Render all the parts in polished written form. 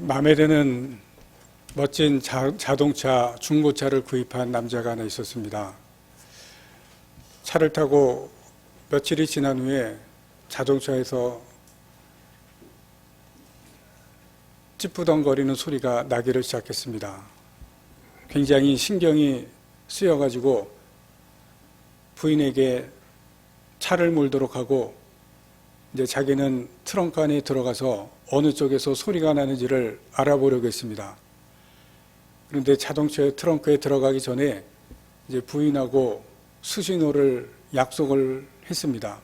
마음에 드는 멋진 자동차, 중고차를 구입한 남자가 하나 있었습니다. 차를 타고 며칠이 지난 후에 자동차에서 찌뿌덩거리는 소리가 나기를 시작했습니다. 굉장히 신경이 쓰여가지고 부인에게 차를 몰도록 하고 이제 자기는 트렁크 안에 들어가서 어느 쪽에서 소리가 나는지를 알아보려고 했습니다. 그런데 자동차의 트렁크에 들어가기 전에 이제 부인하고 수신호를 약속을 했습니다.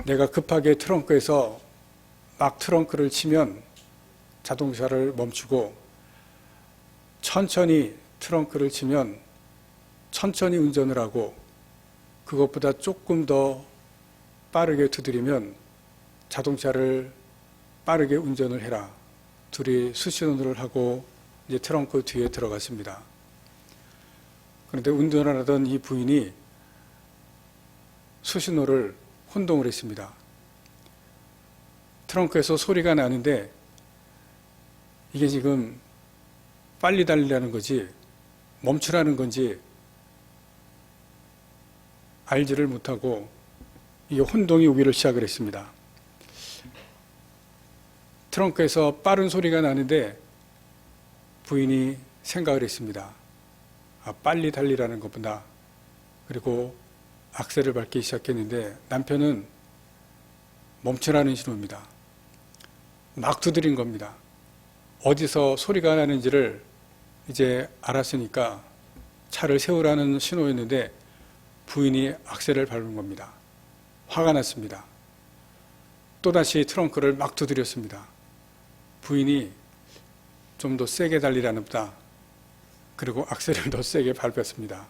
내가 급하게 트렁크에서 막 트렁크를 치면 자동차를 멈추고 천천히 트렁크를 치면 천천히 운전을 하고 그것보다 조금 더 빠르게 두드리면 자동차를 빠르게 운전을 해라. 둘이 수신호를 하고 이제 트렁크 뒤에 들어갔습니다. 그런데 운전을 하던 이 부인이 수신호를 혼동을 했습니다. 트렁크에서 소리가 나는데 이게 지금 빨리 달리라는 거지 멈추라는 건지 알지를 못하고 이게 혼동이 오기를 시작을 했습니다. 트렁크에서 빠른 소리가 나는데 부인이 생각을 했습니다. 빨리 달리라는 것보다. 그리고 악셀을 밟기 시작했는데 남편은 멈추라는 신호입니다. 막 두드린 겁니다. 어디서 소리가 나는지를 이제 알았으니까 차를 세우라는 신호였는데 부인이 악셀을 밟은 겁니다. 화가 났습니다. 또다시 트렁크를 막 두드렸습니다. 부인이 좀 더 세게 달리라는 보다. 그리고 악셀을 더 세게 밟았습니다.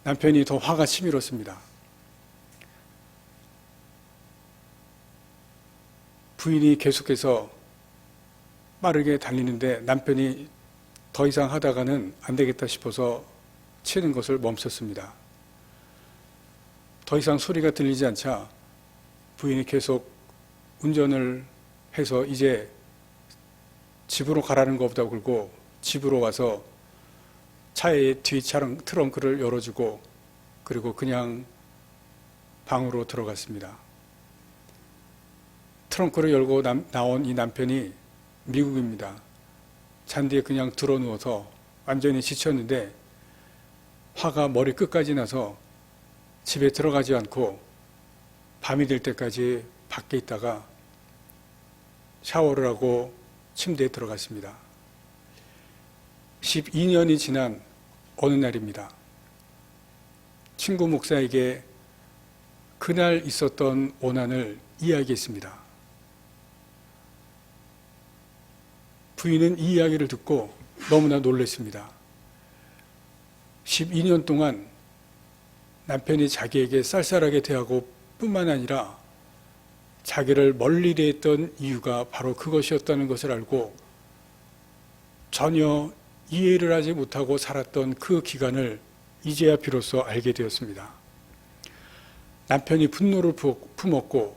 남편이 더 화가 치밀었습니다. 부인이 계속해서 빠르게 달리는데 남편이 더 이상 하다가는 안 되겠다 싶어서 치는 것을 멈췄습니다. 더 이상 소리가 들리지 않자 부인이 계속 운전을 해서 이제 집으로 가라는 것보다 그러고 집으로 와서 차의 뒤 트렁크를 열어주고 그리고 그냥 방으로 들어갔습니다. 트렁크를 열고 나온 이 남편이 미국입니다. 잔디에 그냥 드러누워서 완전히 지쳤는데 화가 머리 끝까지 나서 집에 들어가지 않고 밤이 될 때까지 밖에 있다가 샤워를 하고 침대에 들어갔습니다. 12년이 지난 어느 날입니다. 친구 목사에게 그날 있었던 원한을 이야기했습니다. 부인은 이 이야기를 듣고 너무나 놀랐습니다. 12년 동안 남편이 자기에게 쌀쌀하게 대하고 뿐만 아니라 자기를 멀리 대했던 이유가 바로 그것이었다는 것을 알고 전혀 이해를 하지 못하고 살았던 그 기간을 이제야 비로소 알게 되었습니다. 남편이 분노를 품었고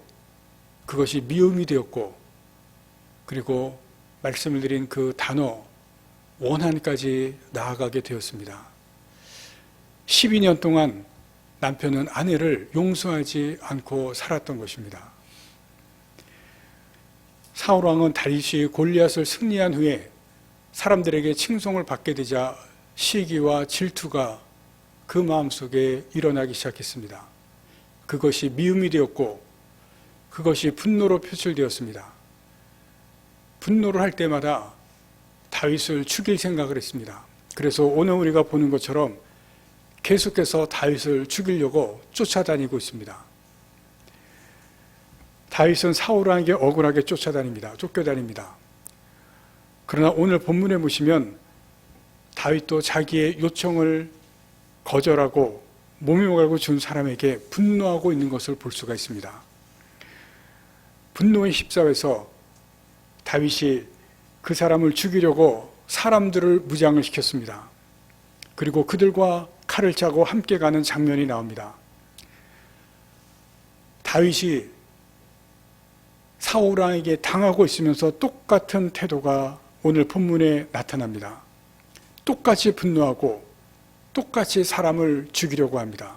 그것이 미움이 되었고 그리고 말씀을 드린 그 단어 원한까지 나아가게 되었습니다. 12년 동안 남편은 아내를 용서하지 않고 살았던 것입니다. 사울왕은 다윗이 골리앗을 승리한 후에 사람들에게 칭송을 받게 되자 시기와 질투가 그 마음속에 일어나기 시작했습니다. 그것이 미움이 되었고 그것이 분노로 표출되었습니다. 분노를 할 때마다 다윗을 죽일 생각을 했습니다. 그래서 오늘 우리가 보는 것처럼 계속해서 다윗을 죽이려고 쫓아다니고 있습니다. 다윗은 사울왕에게 억울하게 쫓겨다닙니다. 그러나 오늘 본문에 보시면 다윗도 자기의 요청을 거절하고 모욕하고 준 사람에게 분노하고 있는 것을 볼 수가 있습니다. 분노에 휩싸여서 다윗이 그 사람을 죽이려고 사람들을 무장을 시켰습니다. 그리고 그들과 칼을 차고 함께 가는 장면이 나옵니다. 다윗이 사울 왕에게 당하고 있으면서 똑같은 태도가 오늘 본문에 나타납니다. 똑같이 분노하고 똑같이 사람을 죽이려고 합니다.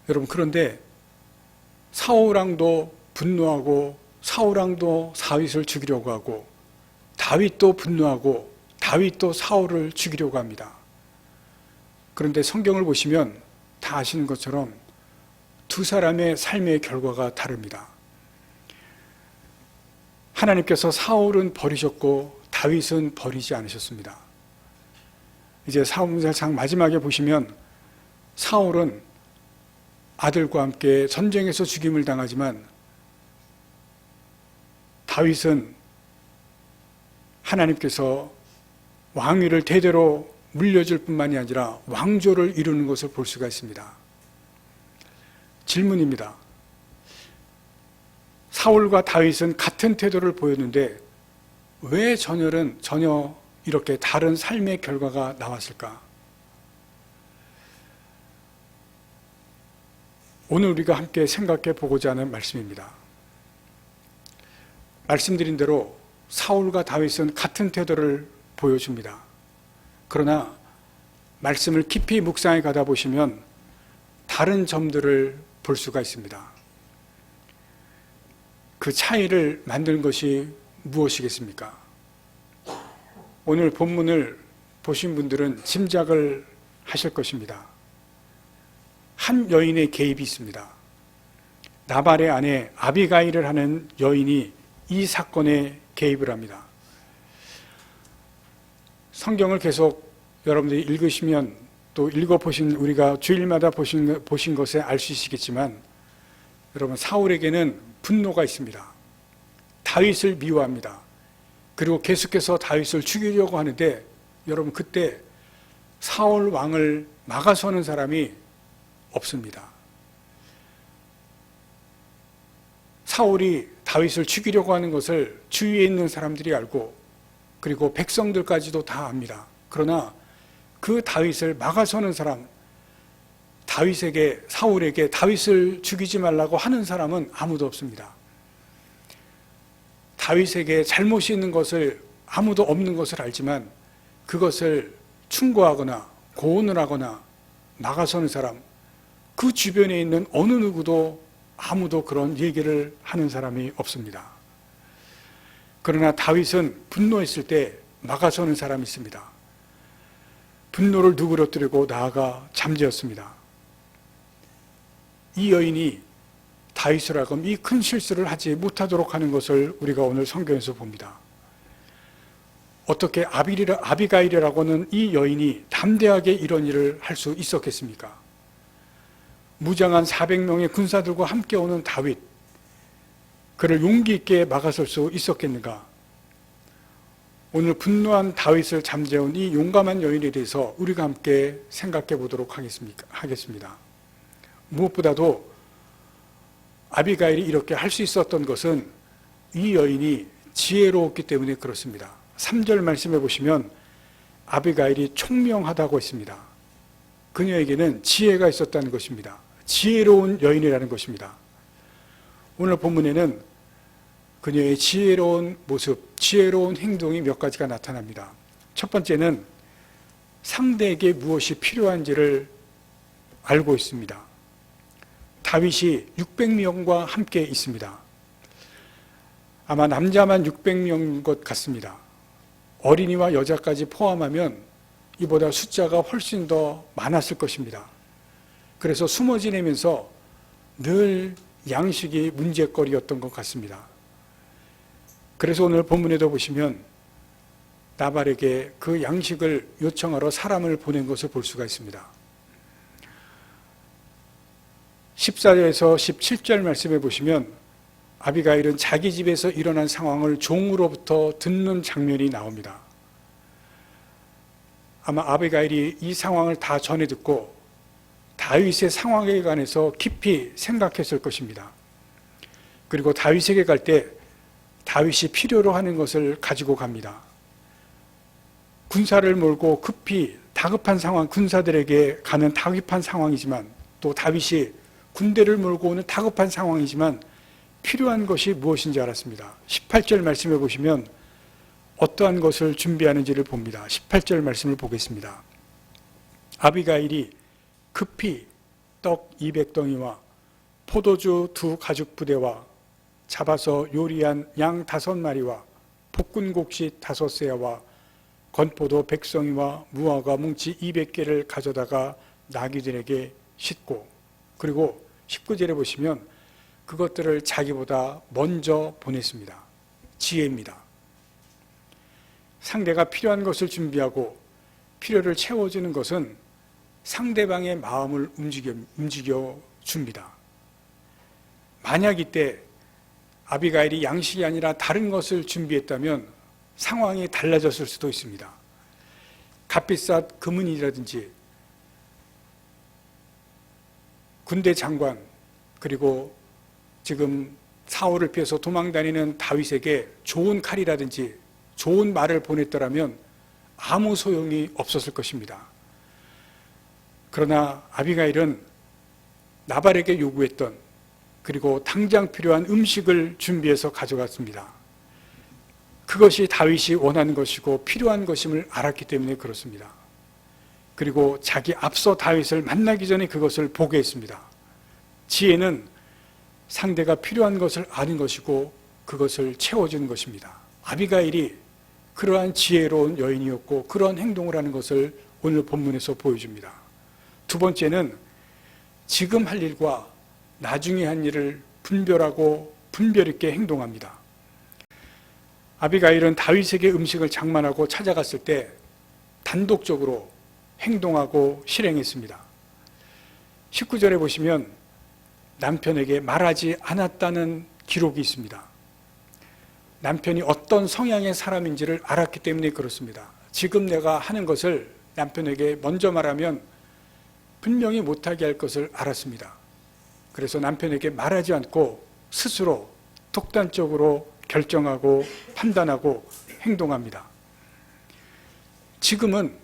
여러분, 그런데 사울 왕도 분노하고 사울 왕도 다윗을 죽이려고 하고 다윗도 분노하고 다윗도 사울을 죽이려고 합니다. 그런데 성경을 보시면 다 아시는 것처럼 두 사람의 삶의 결과가 다릅니다. 하나님께서 사울은 버리셨고 다윗은 버리지 않으셨습니다. 이제 사무엘상 마지막에 보시면 사울은 아들과 함께 전쟁에서 죽임을 당하지만 다윗은 하나님께서 왕위를 대대로 물려줄 뿐만이 아니라 왕조를 이루는 것을 볼 수가 있습니다. 질문입니다. 사울과 다윗은 같은 태도를 보였는데 왜 전혀 이렇게 다른 삶의 결과가 나왔을까? 오늘 우리가 함께 생각해 보고자 하는 말씀입니다. 말씀드린 대로 사울과 다윗은 같은 태도를 보여줍니다. 그러나 말씀을 깊이 묵상해 가다 보시면 다른 점들을 볼 수가 있습니다. 그 차이를 만든 것이 무엇이겠습니까? 오늘 본문을 보신 분들은 짐작을 하실 것입니다. 한 여인의 개입이 있습니다. 나발의 아내 아비가일을 하는 여인이 이 사건에 개입을 합니다. 성경을 계속 여러분들이 읽으시면 또 읽어보신 우리가 주일마다 보신 것에 알 수 있겠지만 여러분, 사울에게는 분노가 있습니다. 다윗을 미워합니다. 그리고 계속해서 다윗을 죽이려고 하는데 여러분, 그때 사울 왕을 막아서는 사람이 없습니다. 사울이 다윗을 죽이려고 하는 것을 주위에 있는 사람들이 알고 그리고 백성들까지도 다 압니다. 그러나 그 다윗을 막아서는 사람, 사울에게 다윗을 죽이지 말라고 하는 사람은 아무도 없습니다. 다윗에게 잘못이 있는 것을 아무도 없는 것을 알지만 그것을 충고하거나 고언을 하거나 막아서는 사람, 그 주변에 있는 어느 누구도 아무도 그런 얘기를 하는 사람이 없습니다. 그러나 다윗은 분노했을 때 막아서는 사람이 있습니다. 분노를 누그러뜨리고 나아가 잠재웠습니다. 이 여인이 다윗을 하금 이 큰 실수를 하지 못하도록 하는 것을 우리가 오늘 성경에서 봅니다. 어떻게 아비가일이라고는 이 여인이 담대하게 이런 일을 할 수 있었겠습니까? 무장한 400명의 군사들과 함께 오는 다윗, 그를 용기 있게 막아설 수 있었겠는가? 오늘 분노한 다윗을 잠재운 이 용감한 여인에 대해서 우리가 함께 생각해 보도록 하겠습니다. 무엇보다도 아비가일이 이렇게 할 수 있었던 것은 이 여인이 지혜로웠기 때문에 그렇습니다. 3절 말씀해 보시면 아비가일이 총명하다고 했습니다. 그녀에게는 지혜가 있었다는 것입니다. 지혜로운 여인이라는 것입니다. 오늘 본문에는 그녀의 지혜로운 모습, 지혜로운 행동이 몇 가지가 나타납니다. 첫 번째는 상대에게 무엇이 필요한지를 알고 있습니다. 다윗이 600명과 함께 있습니다. 아마 남자만 600명인 것 같습니다. 어린이와 여자까지 포함하면 이보다 숫자가 훨씬 더 많았을 것입니다. 그래서 숨어 지내면서 늘 양식이 문제거리였던 것 같습니다. 그래서 오늘 본문에도 보시면 나발에게 그 양식을 요청하러 사람을 보낸 것을 볼 수가 있습니다. 14절에서 17절 말씀해 보시면 아비가일은 자기 집에서 일어난 상황을 종으로부터 듣는 장면이 나옵니다. 아마 아비가일이 이 상황을 다 전해 듣고 다윗의 상황에 관해서 깊이 생각했을 것입니다. 그리고 다윗에게 갈 때 다윗이 필요로 하는 것을 가지고 갑니다. 군사를 몰고 급히 다급한 상황, 군사들에게 가는 다급한 상황이지만 또 다윗이 군대를 몰고 오는 다급한 상황이지만 필요한 것이 무엇인지 알았습니다. 18절 말씀해 보시면 어떠한 것을 준비하는지를 봅니다. 18절 말씀을 보겠습니다. 아비가일이 급히 떡 200덩이와 포도주 2가죽 부대와 잡아서 요리한 양 5마리와 볶은 곡식 5세와 건포도 100송이와 무화과 뭉치 200개를 가져다가 나귀들에게 싣고, 그리고 19절에 보시면 그것들을 자기보다 먼저 보냈습니다. 지혜입니다. 상대가 필요한 것을 준비하고 필요를 채워주는 것은 상대방의 마음을 움직여 줍니다. 만약 이때 아비가일이 양식이 아니라 다른 것을 준비했다면 상황이 달라졌을 수도 있습니다. 값비싼 금은이라든지 군대 장관, 그리고 지금 사울을 피해서 도망다니는 다윗에게 좋은 칼이라든지 좋은 말을 보냈더라면 아무 소용이 없었을 것입니다. 그러나 아비가일은 나발에게 요구했던, 그리고 당장 필요한 음식을 준비해서 가져갔습니다. 그것이 다윗이 원하는 것이고 필요한 것임을 알았기 때문에 그렇습니다. 그리고 자기 앞서 다윗을 만나기 전에 그것을 보게 했습니다. 지혜는 상대가 필요한 것을 아는 것이고 그것을 채워주는 것입니다. 아비가일이 그러한 지혜로운 여인이었고 그러한 행동을 하는 것을 오늘 본문에서 보여줍니다. 두 번째는 지금 할 일과 나중에 한 일을 분별하고 분별 있게 행동합니다. 아비가일은 다윗에게 음식을 장만하고 찾아갔을 때 단독적으로 행동하고 실행했습니다. 19절에 보시면 남편에게 말하지 않았다는 기록이 있습니다. 남편이 어떤 성향의 사람인지를 알았기 때문에 그렇습니다. 지금 내가 하는 것을 남편에게 먼저 말하면 분명히 못하게 할 것을 알았습니다. 그래서 남편에게 말하지 않고 스스로 독단적으로 결정하고 판단하고 행동합니다. 지금은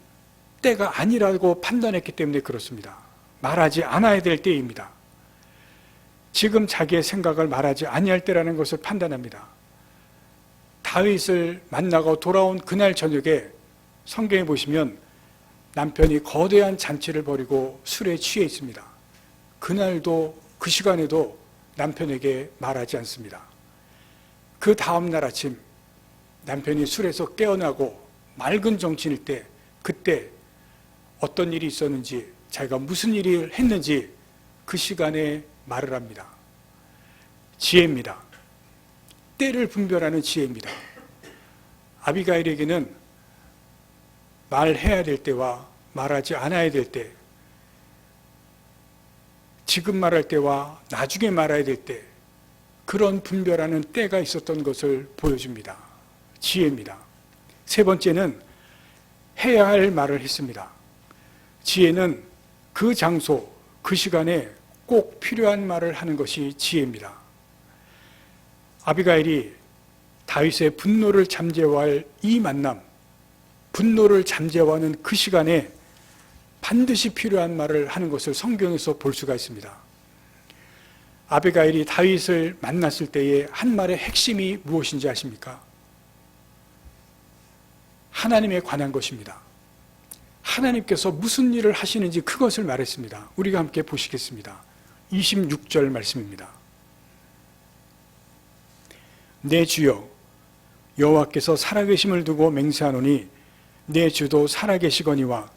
때가 아니라고 판단했기 때문에 그렇습니다. 말하지 않아야 될 때입니다. 지금 자기의 생각을 말하지 아니할 때라는 것을 판단합니다. 다윗을 만나고 돌아온 그날 저녁에 성경에 보시면 남편이 거대한 잔치를 벌이고 술에 취해 있습니다. 그날도 그 시간에도 남편에게 말하지 않습니다. 그 다음날 아침 남편이 술에서 깨어나고 맑은 정신일 때, 그때 어떤 일이 있었는지, 자기가 무슨 일을 했는지 그 시간에 말을 합니다. 지혜입니다. 때를 분별하는 지혜입니다. 아비가일에게는 말해야 될 때와 말하지 않아야 될 때, 지금 말할 때와 나중에 말해야 될 때, 그런 분별하는 때가 있었던 것을 보여줍니다. 지혜입니다. 세 번째는 해야 할 말을 했습니다. 지혜는 그 장소, 그 시간에 꼭 필요한 말을 하는 것이 지혜입니다. 아비가일이 다윗의 분노를 잠재워할 이 만남, 분노를 잠재워하는 그 시간에 반드시 필요한 말을 하는 것을 성경에서 볼 수가 있습니다. 아비가일이 다윗을 만났을 때의 한 말의 핵심이 무엇인지 아십니까? 하나님에 관한 것입니다. 하나님께서 무슨 일을 하시는지 그것을 말했습니다. 우리가 함께 보시겠습니다. 26절 말씀입니다. 내 주여 여호와께서 살아계심을 두고 맹세하노니 내 주도 살아계시거니와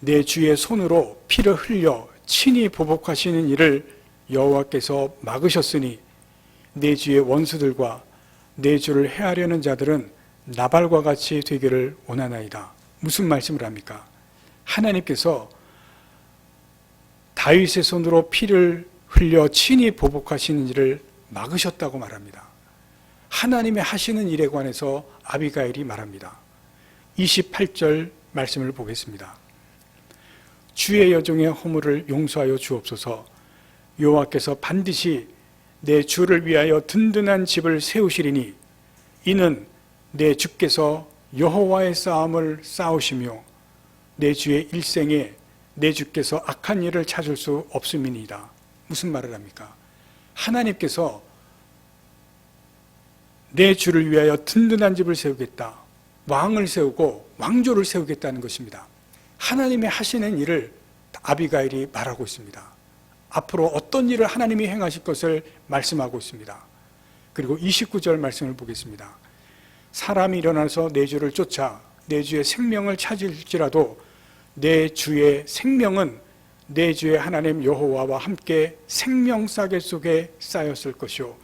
내 주의 손으로 피를 흘려 친히 보복하시는 일을 여호와께서 막으셨으니 내 주의 원수들과 내 주를 해하려는 자들은 나발과 같이 되기를 원하나이다. 무슨 말씀을 합니까? 하나님께서 다윗의 손으로 피를 흘려 친히 보복하시는 일을 막으셨다고 말합니다. 하나님의 하시는 일에 관해서 아비가일이 말합니다. 28절 말씀을 보겠습니다. 주의 여종의 허물을 용서하여 주옵소서. 여호와께서 반드시 내 주를 위하여 든든한 집을 세우시리니 이는 내 주께서 여호와의 싸움을 싸우시며 내 주의 일생에 내 주께서 악한 일을 찾을 수 없음이니이다. 무슨 말을 합니까? 하나님께서 내 주를 위하여 든든한 집을 세우겠다, 왕을 세우고 왕조를 세우겠다는 것입니다. 하나님의 하시는 일을 아비가일이 말하고 있습니다. 앞으로 어떤 일을 하나님이 행하실 것을 말씀하고 있습니다. 그리고 29절 말씀을 보겠습니다. 사람이 일어나서 내 주를 쫓아 내 주의 생명을 찾을지라도 내 주의 생명은 내 주의 하나님 여호와와 함께 생명싸개 속에 쌓였을 것이요,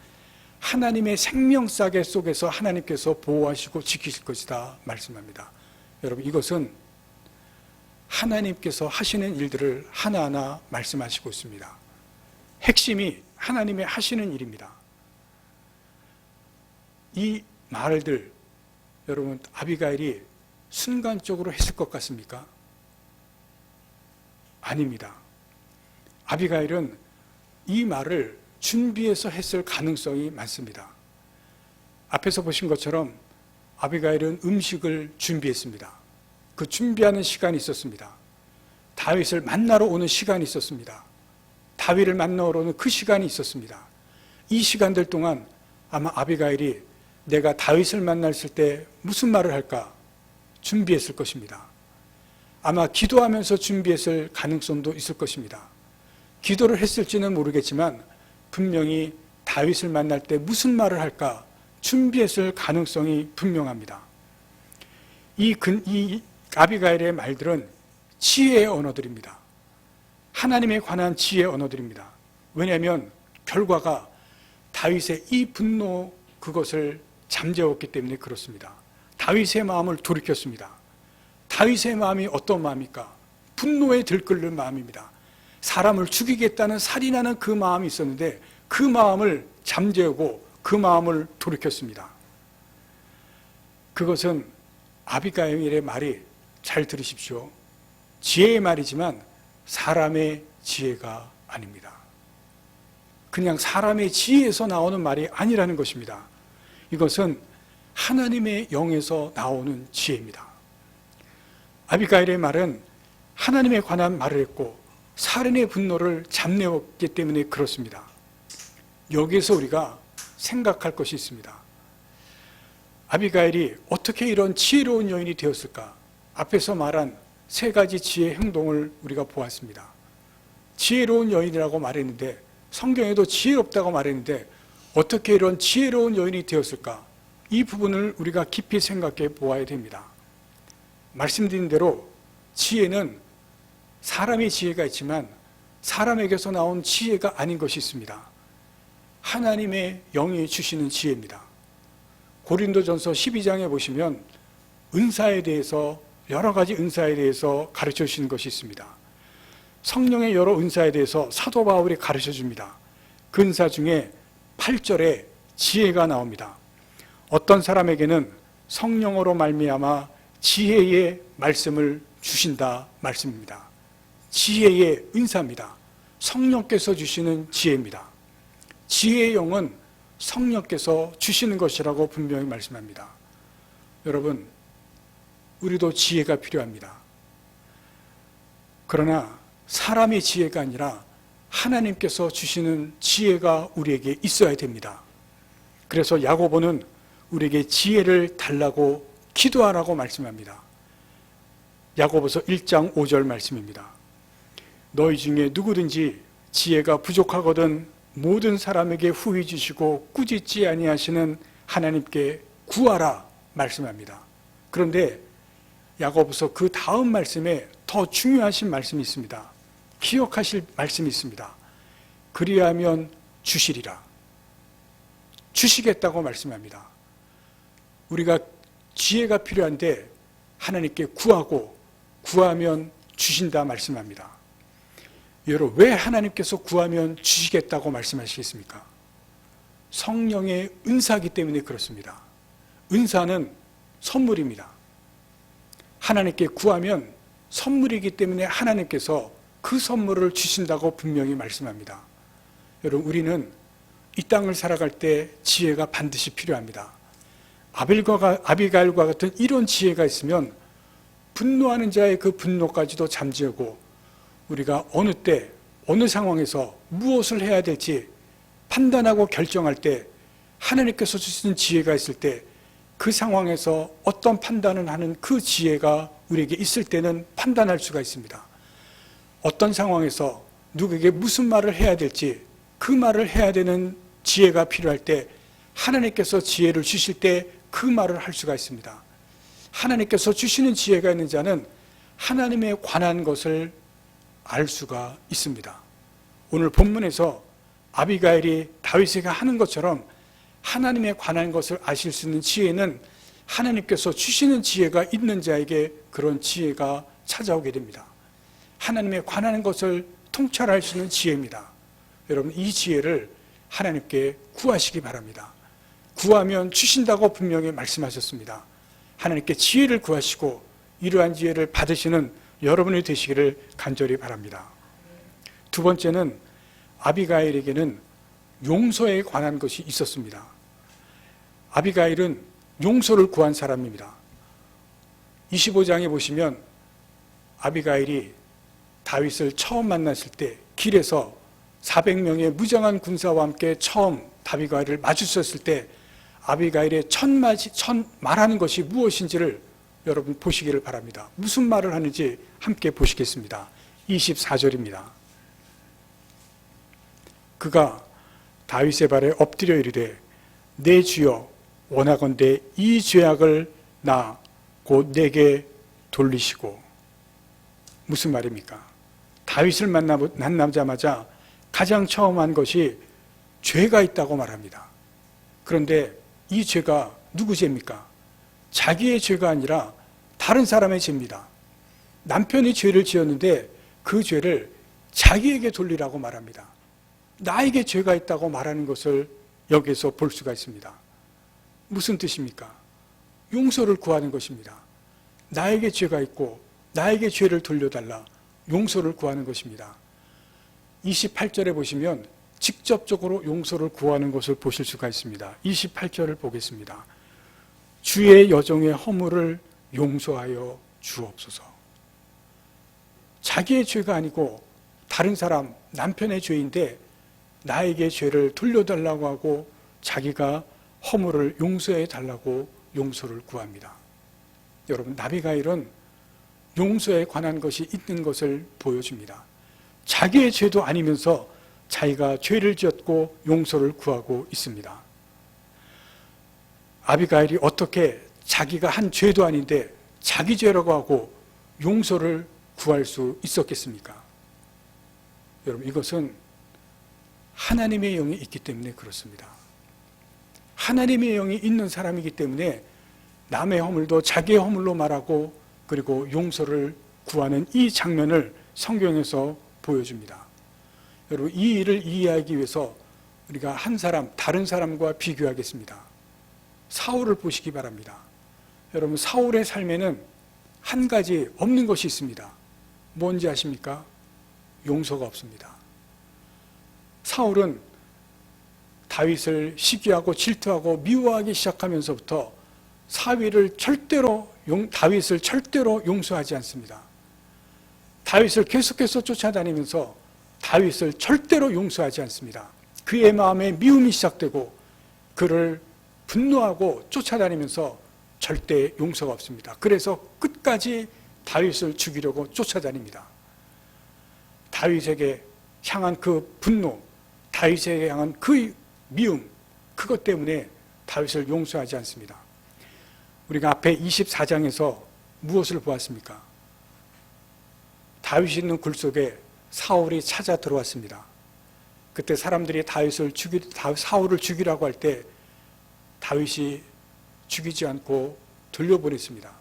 하나님의 생명싸개 속에서 하나님께서 보호하시고 지키실 것이다 말씀합니다. 여러분, 이것은 하나님께서 하시는 일들을 하나하나 말씀하시고 있습니다. 핵심이 하나님의 하시는 일입니다. 이 말들, 여러분, 아비가일이 순간적으로 했을 것 같습니까? 아닙니다. 아비가일은 이 말을 준비해서 했을 가능성이 많습니다. 앞에서 보신 것처럼 아비가일은 음식을 준비했습니다. 그 준비하는 시간이 있었습니다. 다윗을 만나러 오는 시간이 있었습니다. 다윗을 만나러 오는 그 시간이 있었습니다. 이 시간들 동안 아마 아비가일이 내가 다윗을 만났을 때 무슨 말을 할까 준비했을 것입니다. 아마 기도하면서 준비했을 가능성도 있을 것입니다. 기도를 했을지는 모르겠지만 분명히 다윗을 만날 때 무슨 말을 할까 준비했을 가능성이 분명합니다. 이 아비가일의 말들은 지혜의 언어들입니다. 하나님에 관한 지혜의 언어들입니다. 왜냐하면 결과가 다윗의 이 분노, 그것을 잠재웠기 때문에 그렇습니다. 다윗의 마음을 돌이켰습니다. 다윗의 마음이 어떤 마음입니까? 분노에 들끓는 마음입니다. 사람을 죽이겠다는 살인하는 그 마음이 있었는데 그 마음을 잠재우고 그 마음을 돌이켰습니다. 그것은 아비가일의 말이, 잘 들으십시오, 지혜의 말이지만 사람의 지혜가 아닙니다. 그냥 사람의 지혜에서 나오는 말이 아니라는 것입니다. 이것은 하나님의 영에서 나오는 지혜입니다. 아비가일의 말은 하나님에 관한 말을 했고 살인의 분노를 잠재웠기 때문에 그렇습니다. 여기에서 우리가 생각할 것이 있습니다. 아비가일이 어떻게 이런 지혜로운 여인이 되었을까? 앞에서 말한 세 가지 지혜의 행동을 우리가 보았습니다. 지혜로운 여인이라고 말했는데, 성경에도 지혜롭다고 말했는데 어떻게 이런 지혜로운 여인이 되었을까? 이 부분을 우리가 깊이 생각해 보아야 됩니다. 말씀드린 대로 지혜는 사람의 지혜가 있지만 사람에게서 나온 지혜가 아닌 것이 있습니다. 하나님의 영이 주시는 지혜입니다. 고린도전서 12장에 보시면 은사에 대해서, 여러 가지 은사에 대해서 가르쳐 주시는 것이 있습니다. 성령의 여러 은사에 대해서 사도 바울이 가르쳐 줍니다. 그 은사 중에 8절에 지혜가 나옵니다. 어떤 사람에게는 성령으로 말미암아 지혜의 말씀을 주신다 말씀입니다. 지혜의 은사입니다. 성령께서 주시는 지혜입니다. 지혜의 영은 성령께서 주시는 것이라고 분명히 말씀합니다. 여러분, 우리도 지혜가 필요합니다. 그러나 사람의 지혜가 아니라 하나님께서 주시는 지혜가 우리에게 있어야 됩니다. 그래서 야고보는 우리에게 지혜를 달라고 기도하라고 말씀합니다. 야고보서 1장 5절 말씀입니다. 너희 중에 누구든지 지혜가 부족하거든 모든 사람에게 후히 주시고 꾸짖지 아니하시는 하나님께 구하라 말씀합니다. 그런데 야고보서 그 다음 말씀에 더 중요하신 말씀이 있습니다. 기억하실 말씀이 있습니다. 그리하면 주시리라. 주시겠다고 말씀합니다. 우리가 지혜가 필요한데 하나님께 구하고 구하면 주신다 말씀합니다. 여러분, 왜 하나님께서 구하면 주시겠다고 말씀하시겠습니까? 성령의 은사이기 때문에 그렇습니다. 은사는 선물입니다. 하나님께 구하면 선물이기 때문에 하나님께서 그 선물을 주신다고 분명히 말씀합니다. 여러분, 우리는 이 땅을 살아갈 때 지혜가 반드시 필요합니다. 아비가일과 같은 이런 지혜가 있으면 분노하는 자의 그 분노까지도 잠재우고 우리가 어느 때 어느 상황에서 무엇을 해야 될지 판단하고 결정할 때 하나님께서 주신 지혜가 있을 때 그 상황에서 어떤 판단을 하는 그 지혜가 우리에게 있을 때는 판단할 수가 있습니다. 어떤 상황에서 누구에게 무슨 말을 해야 될지 그 말을 해야 되는 지혜가 필요할 때 하나님께서 지혜를 주실 때 그 말을 할 수가 있습니다. 하나님께서 주시는 지혜가 있는 자는 하나님에 관한 것을 알 수가 있습니다. 오늘 본문에서 아비가일이 다윗에게 하는 것처럼 하나님에 관한 것을 아실 수 있는 지혜는 하나님께서 주시는 지혜가 있는 자에게 그런 지혜가 찾아오게 됩니다. 하나님에 관한 것을 통찰할 수 있는 지혜입니다. 여러분, 이 지혜를 하나님께 구하시기 바랍니다. 구하면 주신다고 분명히 말씀하셨습니다. 하나님께 지혜를 구하시고 이러한 지혜를 받으시는 여러분이 되시기를 간절히 바랍니다. 두 번째는 아비가일에게는 용서에 관한 것이 있었습니다. 아비가일은 용서를 구한 사람입니다. 25장에 보시면 아비가일이 다윗을 처음 만났을 때 길에서 400명의 무장한 군사와 함께 처음 아비가일을 마주쳤을 때 아비가일의 첫 말하는 것이 무엇인지를 여러분 보시기를 바랍니다. 무슨 말을 하는지 함께 보시겠습니다. 24절입니다. 그가 다윗의 발에 엎드려 이르되 내 주여 원하건대 이 죄악을 나 곧 내게 돌리시고. 무슨 말입니까? 다윗을 만나자마자 가장 처음 한 것이 죄가 있다고 말합니다. 그런데 이 죄가 누구 죄입니까? 자기의 죄가 아니라 다른 사람의 죄입니다. 남편이 죄를 지었는데 그 죄를 자기에게 돌리라고 말합니다. 나에게 죄가 있다고 말하는 것을 여기서 볼 수가 있습니다. 무슨 뜻입니까? 용서를 구하는 것입니다. 나에게 죄가 있고 나에게 죄를 돌려달라, 용서를 구하는 것입니다. 28절에 보시면 직접적으로 용서를 구하는 것을 보실 수가 있습니다. 28절을 보겠습니다. 주의 여종의 허물을 용서하여 주옵소서. 자기의 죄가 아니고 다른 사람, 남편의 죄인데 나에게 죄를 돌려달라고 하고 자기가 허물을 용서해 달라고 용서를 구합니다. 여러분, 아비가일은 용서에 관한 것이 있는 것을 보여줍니다. 자기의 죄도 아니면서 자기가 죄를 지었고 용서를 구하고 있습니다. 아비가일이 어떻게 자기가 한 죄도 아닌데 자기 죄라고 하고 용서를 구할 수 있었겠습니까? 여러분, 이것은 하나님의 영이 있기 때문에 그렇습니다. 하나님의 영이 있는 사람이기 때문에 남의 허물도 자기의 허물로 말하고 그리고 용서를 구하는 이 장면을 성경에서 보여줍니다. 여러분, 이 일을 이해하기 위해서 우리가 한 사람, 다른 사람과 비교하겠습니다. 사울을 보시기 바랍니다. 여러분, 사울의 삶에는 한 가지 없는 것이 있습니다. 뭔지 아십니까? 용서가 없습니다. 사울은 다윗을 시기하고 질투하고 미워하기 시작하면서부터 다윗을 절대로 용서하지 않습니다. 다윗을 계속해서 쫓아다니면서 다윗을 절대로 용서하지 않습니다. 그의 마음에 미움이 시작되고 그를 분노하고 쫓아다니면서 절대 용서가 없습니다. 그래서 끝까지 다윗을 죽이려고 쫓아다닙니다. 다윗에게 향한 그 분노, 다윗에게 향한 그 미움, 그것 때문에 다윗을 용서하지 않습니다. 우리가 앞에 24장에서 무엇을 보았습니까? 다윗이 있는 굴 속에 사울이 찾아 들어왔습니다. 그때 사람들이 사울을 죽이라고 할 때 다윗이 죽이지 않고 돌려보냈습니다.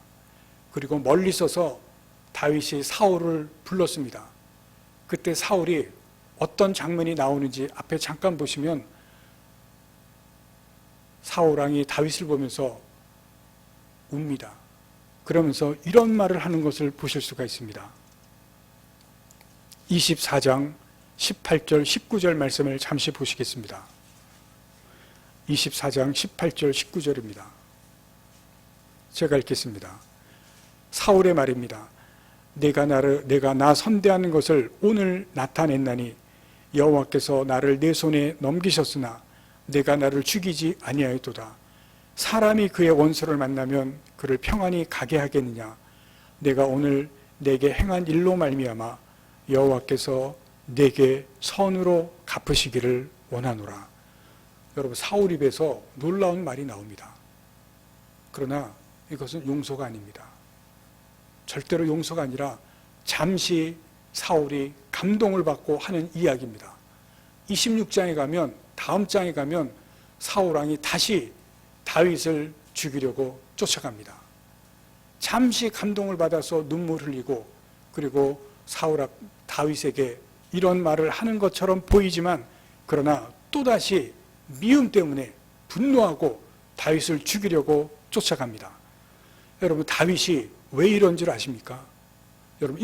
그리고 멀리 서서 다윗이 사울을 불렀습니다. 그때 사울이 어떤 장면이 나오는지 앞에 잠깐 보시면 사울왕이 다윗을 보면서 웁니다. 그러면서 이런 말을 하는 것을 보실 수가 있습니다. 24장 18절 19절 말씀을 잠시 보시겠습니다. 24장 18절 19절입니다. 제가 읽겠습니다. 사울의 말입니다. 내가 나 선대하는 것을 오늘 나타냈나니 여호와께서 나를 내 손에 넘기셨으나 내가 나를 죽이지 아니하였도다. 사람이 그의 원수를 만나면 그를 평안히 가게 하겠느냐. 내가 오늘 내게 행한 일로 말미암아 여호와께서 내게 선으로 갚으시기를 원하노라. 여러분, 사울 입에서 놀라운 말이 나옵니다. 그러나 이것은 용서가 아닙니다. 절대로 용서가 아니라 잠시 사울이 감동을 받고 하는 이야기입니다. 26장에 가면, 다음 장에 가면 사울 왕이 다시 다윗을 죽이려고 쫓아갑니다. 잠시 감동을 받아서 눈물 흘리고, 그리고 다윗에게 이런 말을 하는 것처럼 보이지만, 그러나 또다시 미움 때문에 분노하고 다윗을 죽이려고 쫓아갑니다. 여러분, 다윗이 왜 이런 줄 아십니까? 여러분,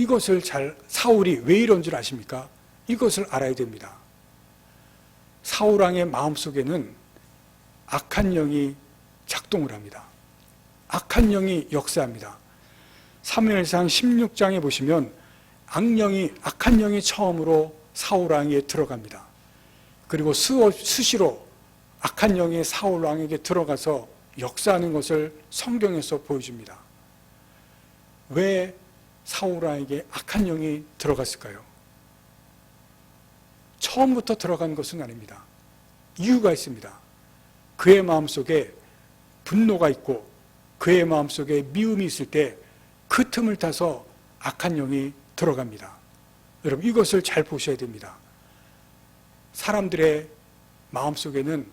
사울이 왜 이런 줄 아십니까? 이것을 알아야 됩니다. 사울 왕의 마음속에는 악한 영이 작동을 합니다. 악한 영이 역사합니다. 사무엘상 16장에 보시면 악한 영이 처음으로 사울 왕에게 들어갑니다. 그리고 수시로 악한 영이 사울 왕에게 들어가서 역사하는 것을 성경에서 보여줍니다. 왜 사울 왕에게 악한 영이 들어갔을까요? 처음부터 들어간 것은 아닙니다. 이유가 있습니다. 그의 마음속에 분노가 있고 그의 마음속에 미움이 있을 때 그 틈을 타서 악한 영이 들어갑니다. 여러분, 이것을 잘 보셔야 됩니다. 사람들의 마음속에는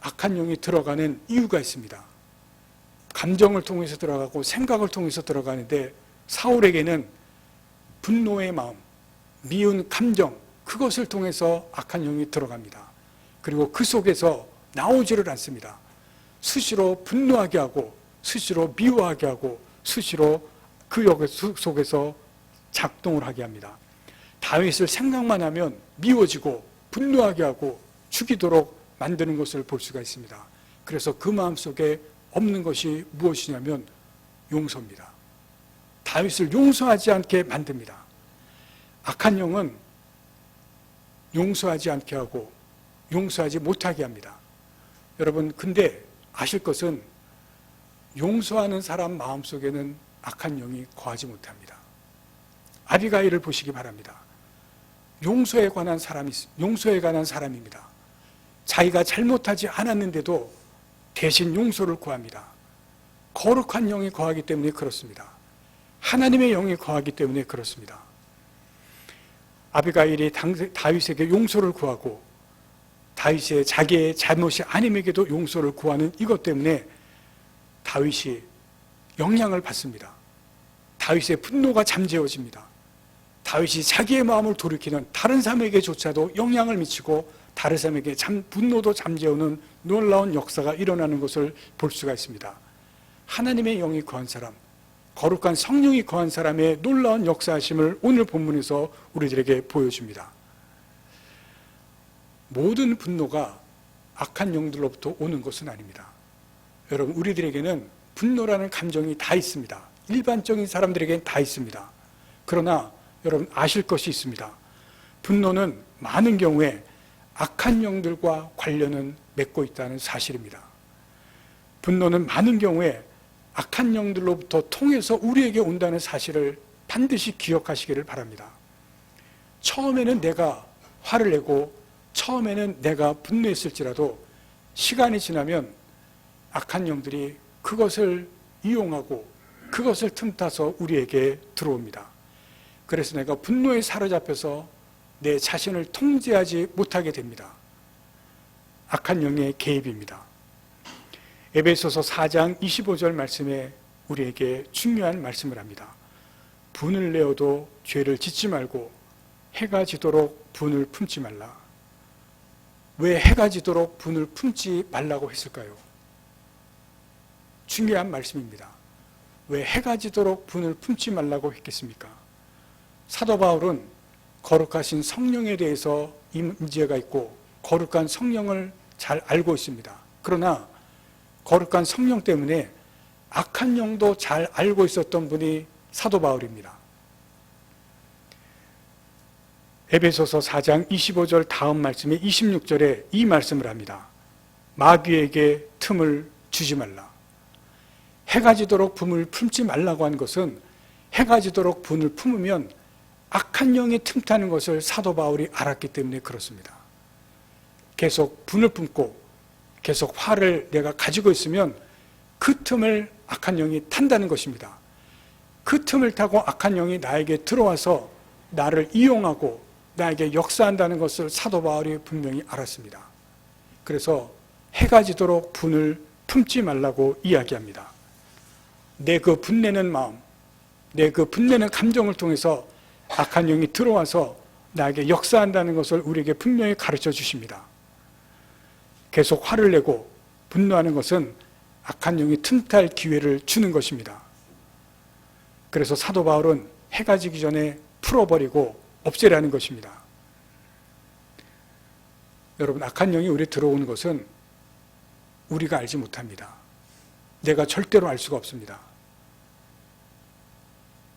악한 영이 들어가는 이유가 있습니다. 감정을 통해서 들어가고 생각을 통해서 들어가는데, 사울에게는 분노의 마음, 미운 감정, 그것을 통해서 악한 영이 들어갑니다. 그리고 그 속에서 나오지를 않습니다. 수시로 분노하게 하고, 수시로 미워하게 하고, 수시로 그 속에서 작동을 하게 합니다. 다윗을 생각만 하면 미워지고 분노하게 하고 죽이도록 만드는 것을 볼 수가 있습니다. 그래서 그 마음속에 없는 것이 무엇이냐면 용서입니다. 다윗을 용서하지 않게 만듭니다. 악한 영은 용서하지 않게 하고 용서하지 못하게 합니다. 여러분, 근데 아실 것은 용서하는 사람 마음속에는 악한 영이 거하지 못합니다. 아비가일을 보시기 바랍니다. 용서에 관한 사람입니다. 자기가 잘못하지 않았는데도 대신 용서를 구합니다. 거룩한 영이 거하기 때문에 그렇습니다. 하나님의 영이 거하기 때문에 그렇습니다. 아비가일이 다윗에게 용서를 구하고 다윗의 자기의 잘못이 아님에게도 용서를 구하는 이것 때문에 다윗이 영향을 받습니다. 다윗의 분노가 잠재워집니다. 다윗이 자기의 마음을 돌이키는 다른 사람에게조차도 영향을 미치고 다른 사람에게 분노도 잠재우는 놀라운 역사가 일어나는 것을 볼 수가 있습니다. 하나님의 영이 거한 사람, 거룩한 성령이 거한 사람의 놀라운 역사하심을 오늘 본문에서 우리들에게 보여줍니다. 모든 분노가 악한 영들로부터 오는 것은 아닙니다. 여러분, 우리들에게는 분노라는 감정이 다 있습니다. 일반적인 사람들에게는 다 있습니다. 그러나 여러분, 아실 것이 있습니다. 분노는 많은 경우에 악한 영들과 관련은 맺고 있다는 사실입니다. 분노는 많은 경우에 악한 영들로부터 통해서 우리에게 온다는 사실을 반드시 기억하시기를 바랍니다. 처음에는 내가 화를 내고 처음에는 내가 분노했을지라도 시간이 지나면 악한 영들이 그것을 이용하고 그것을 틈타서 우리에게 들어옵니다. 그래서 내가 분노에 사로잡혀서 내 자신을 통제하지 못하게 됩니다. 악한 영의 개입입니다. 에베소서 4장 25절 말씀에 우리에게 중요한 말씀을 합니다. 분을 내어도 죄를 짓지 말고 해가 지도록 분을 품지 말라. 왜 해가 지도록 분을 품지 말라고 했을까요? 중요한 말씀입니다. 왜 해가 지도록 분을 품지 말라고 했겠습니까? 사도 바울은 거룩하신 성령에 대해서 임재가 있고 거룩한 성령을 잘 알고 있습니다. 그러나 거룩한 성령 때문에 악한 영도 잘 알고 있었던 분이 사도 바울입니다. 에베소서 4장 25절 다음 말씀에 26절에 이 말씀을 합니다. 마귀에게 틈을 주지 말라. 해가 지도록 분을 품지 말라고 한 것은 해가 지도록 분을 품으면 악한 영이 틈타는 것을 사도 바울이 알았기 때문에 그렇습니다. 계속 분을 품고 계속 화를 내가 가지고 있으면 그 틈을 악한 영이 탄다는 것입니다. 그 틈을 타고 악한 영이 나에게 들어와서 나를 이용하고 나에게 역사한다는 것을 사도 바울이 분명히 알았습니다. 그래서 해가 지도록 분을 품지 말라고 이야기합니다. 내 그 분내는 마음, 내 그 분내는 감정을 통해서 악한 영이 들어와서 나에게 역사한다는 것을 우리에게 분명히 가르쳐 주십니다. 계속 화를 내고 분노하는 것은 악한 영이 틈탈 기회를 주는 것입니다. 그래서 사도 바울은 해가 지기 전에 풀어버리고 없애라는 것입니다. 여러분, 악한 영이 우리에 들어오는 것은 우리가 알지 못합니다. 내가 절대로 알 수가 없습니다.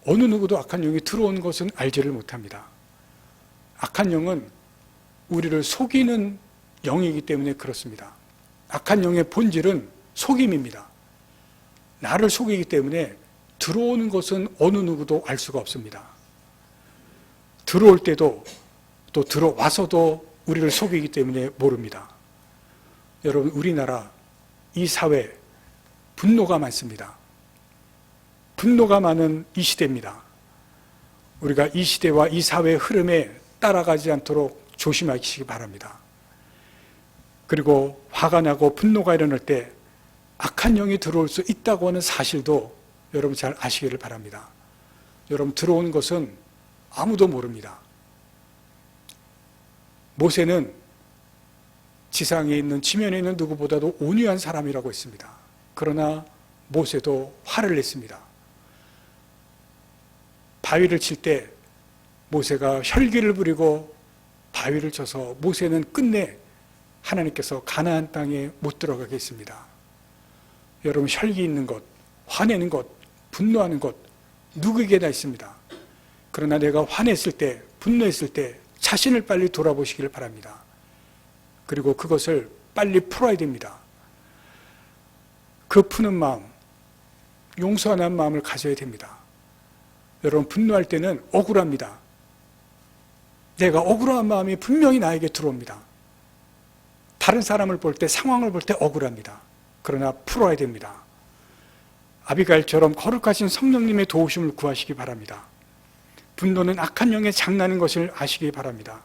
어느 누구도 악한 영이 들어오는 것은 알지를 못합니다. 악한 영은 우리를 속이는 영이기 때문에 그렇습니다. 악한 영의 본질은 속임입니다. 나를 속이기 때문에 들어오는 것은 어느 누구도 알 수가 없습니다. 들어올 때도 또 들어와서도 우리를 속이기 때문에 모릅니다. 여러분, 우리나라 이 사회 분노가 많습니다. 분노가 많은 이 시대입니다. 우리가 이 시대와 이 사회의 흐름에 따라가지 않도록 조심하시기 바랍니다. 그리고 화가 나고 분노가 일어날 때 악한 영이 들어올 수 있다고 하는 사실도 여러분 잘 아시기를 바랍니다. 여러분, 들어오는 것은 아무도 모릅니다. 모세는 지상에 있는 지면에 있는 누구보다도 온유한 사람이라고 했습니다. 그러나 모세도 화를 냈습니다. 바위를 칠 때 모세가 혈기를 부리고 바위를 쳐서 모세는 끝내 하나님께서 가나안 땅에 못 들어가게 했습니다. 여러분, 혈기 있는 것, 화내는 것, 분노하는 것 누구에게나 있습니다. 그러나 내가 화냈을 때, 분노했을 때 자신을 빨리 돌아보시기를 바랍니다. 그리고 그것을 빨리 풀어야 됩니다. 그 푸는 마음, 용서하는 마음을 가져야 됩니다. 여러분, 분노할 때는 억울합니다. 내가 억울한 마음이 분명히 나에게 들어옵니다. 다른 사람을 볼 때, 상황을 볼 때 억울합니다. 그러나 풀어야 됩니다. 아비가일처럼 거룩하신 성령님의 도우심을 구하시기 바랍니다. 분노는 악한 영의 장난인 것을 아시기 바랍니다.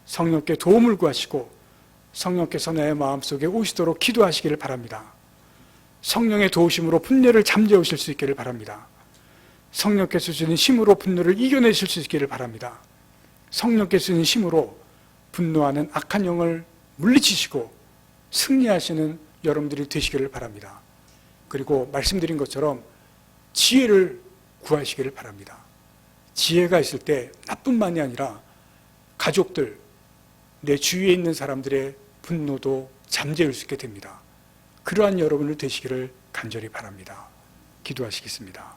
성령께 도움을 구하시고 성령께서 내 마음속에 오시도록 기도하시기를 바랍니다. 성령의 도우심으로 분노를 잠재우실 수 있기를 바랍니다. 성령께서 주는 힘으로 분노를 이겨내실 수 있기를 바랍니다. 성령께서 주는 힘으로 분노하는 악한 영을 물리치시고 승리하시는 여러분들이 되시기를 바랍니다. 그리고 말씀드린 것처럼 지혜를 구하시기를 바랍니다. 지혜가 있을 때 나뿐만이 아니라 가족들, 내 주위에 있는 사람들의 분노도 잠재울 수 있게 됩니다. 그러한 여러분을 되시기를 간절히 바랍니다. 기도하시겠습니다.